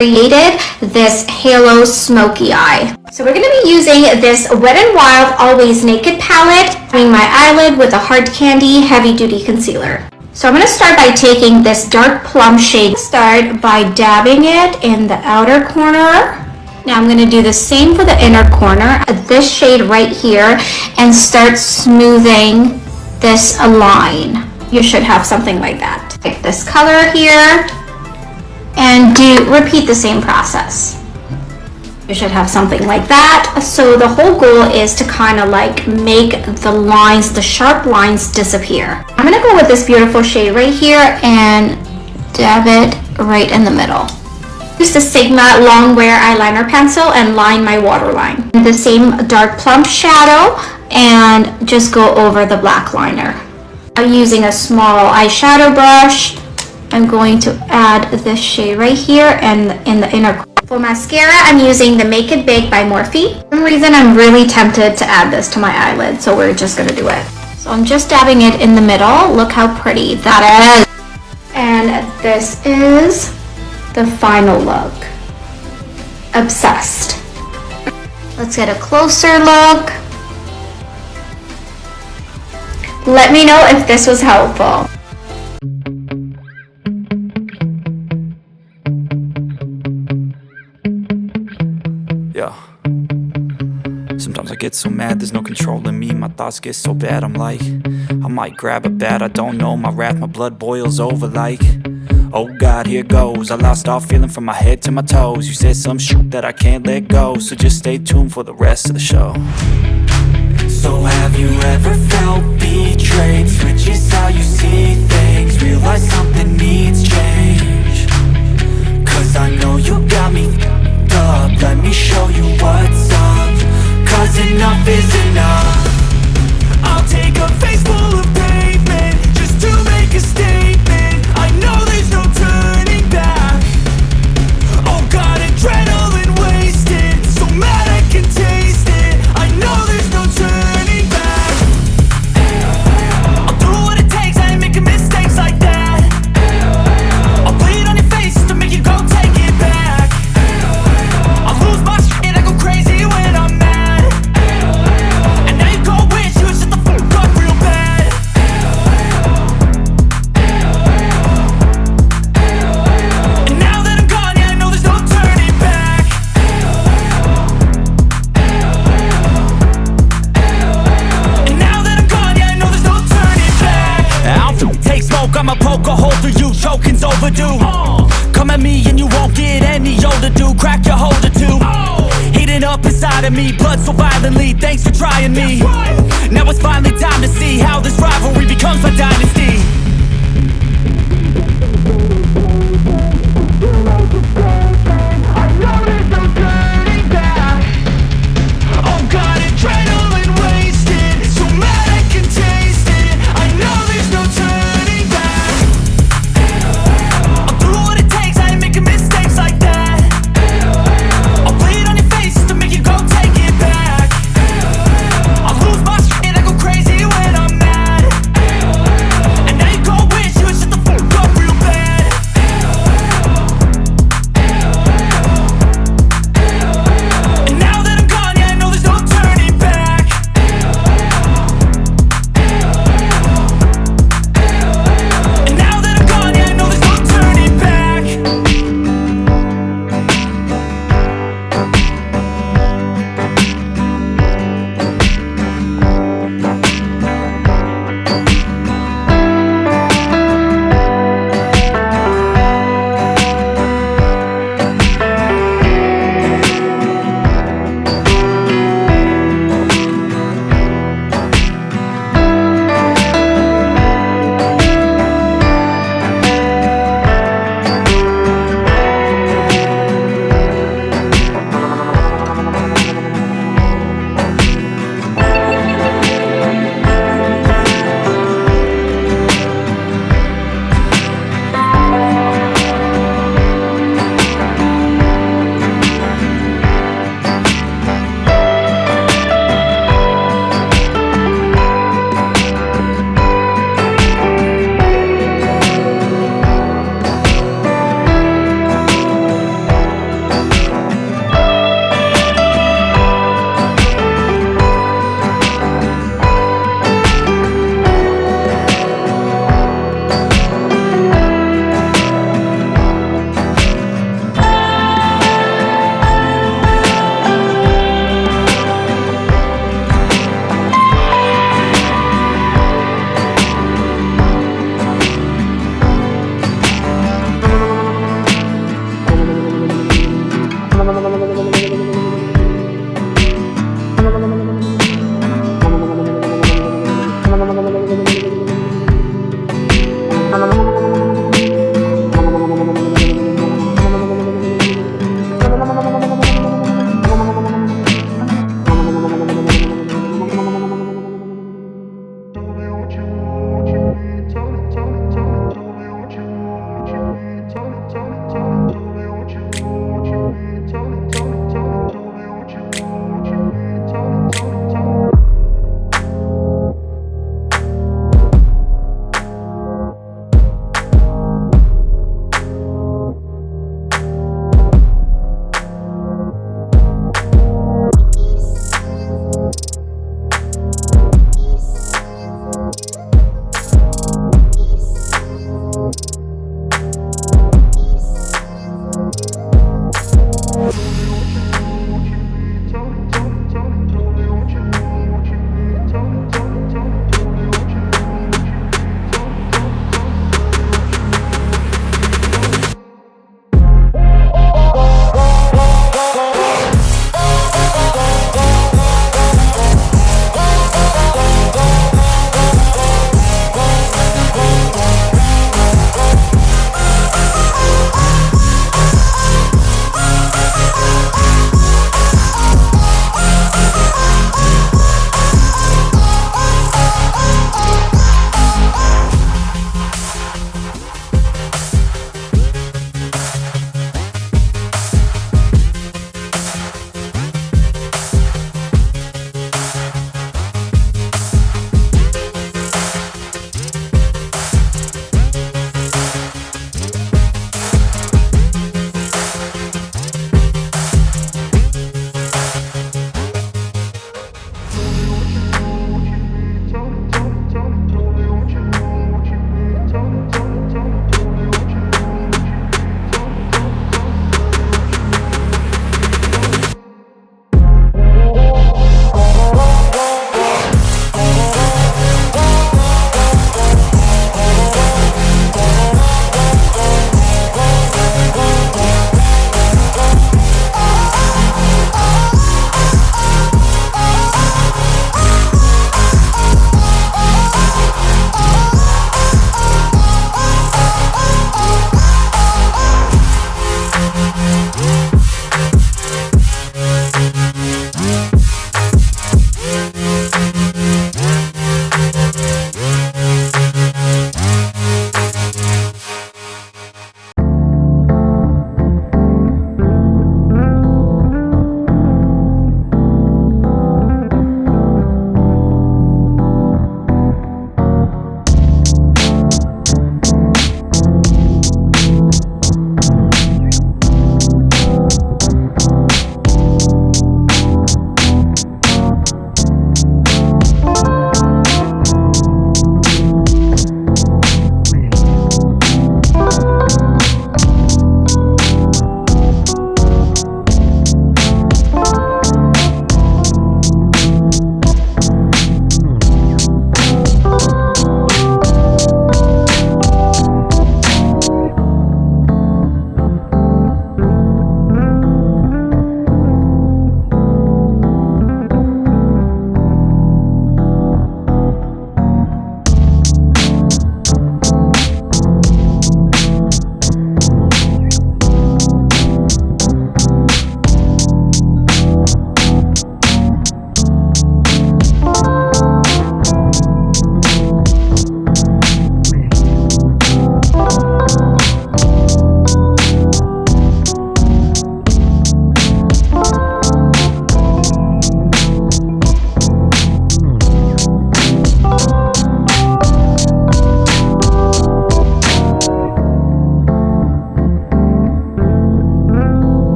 created this halo smoky eye. So we're going to be using this Wet n Wild Always Naked palette, doing my eyelid with a Hard Candy Heavy Duty Concealer. So I'm going to start by taking this dark plum shade. Start by dabbing it in the outer corner. Now I'm going to do the same for the inner corner, this shade right here, and start smoothing this line. You should have something like that. Take this color here and repeat the same process. You should have something like that. So the whole goal is to kind of like make the lines, the sharp lines disappear. I'm gonna go with this beautiful shade right here and dab it right in the middle. Use the Sigma Long Wear eyeliner pencil and line my waterline. The same dark plum shadow and just go over the black liner. I'm using a small eyeshadow brush. I'm going to add this shade right here and in the inner corner. For mascara, I'm using the Make It Big by Morphe. For some reason, I'm really tempted to add this to my eyelid, so we're just gonna do it. So I'm just dabbing it in the middle. Look how pretty that is. And this is the final look. Obsessed. Let's get a closer look. Let me know if this was helpful. Yeah. Sometimes I get so mad, there's no controlling me. My thoughts get so bad, I'm like, I might grab a bat, I don't know. My wrath, my blood boils over like, oh God, here goes. I lost all feeling from my head to my toes. You said some shit that I can't let go, so just stay tuned for the rest of the show. So have you ever felt betrayed? Switches how you see things, realize something needs change. Cause I know you got me up, let me show you what's up. Cause enough is enough. I'll take a face full of pavement just to make a statement. I know there's no turning back. Oh God, adrenaline wasted, so mad I can taste it. I know there's no turning back. I'll do what it takes, I ain't making mistakes like that. I'll put it on your face to make you go take it back. I'll lose my shit, I go crazy when I'm mad. And now you go wish you would shut the fuck up real bad. And now that I'm gone, yeah, I know there's no turning back. And now that I'm gone, yeah, I know there's no turning back. I'll take smoke, I'ma poke a hole through you, choking's overdue. Come at me and you won't get any older, dude. Crack your holder too. Heating up inside of me, blood so violently. Thanks for trying me. Now it's finally time to see how this rivalry becomes a dynasty. I know there's no turning back. Oh God, adrenaline wasted, so mad I can taste it. I know there's no turning back. I'll do what it takes, I ain't making mistakes like that. I'll put it on your face to make you go take it back. I'll lose my shit, I go crazy when I'm mad.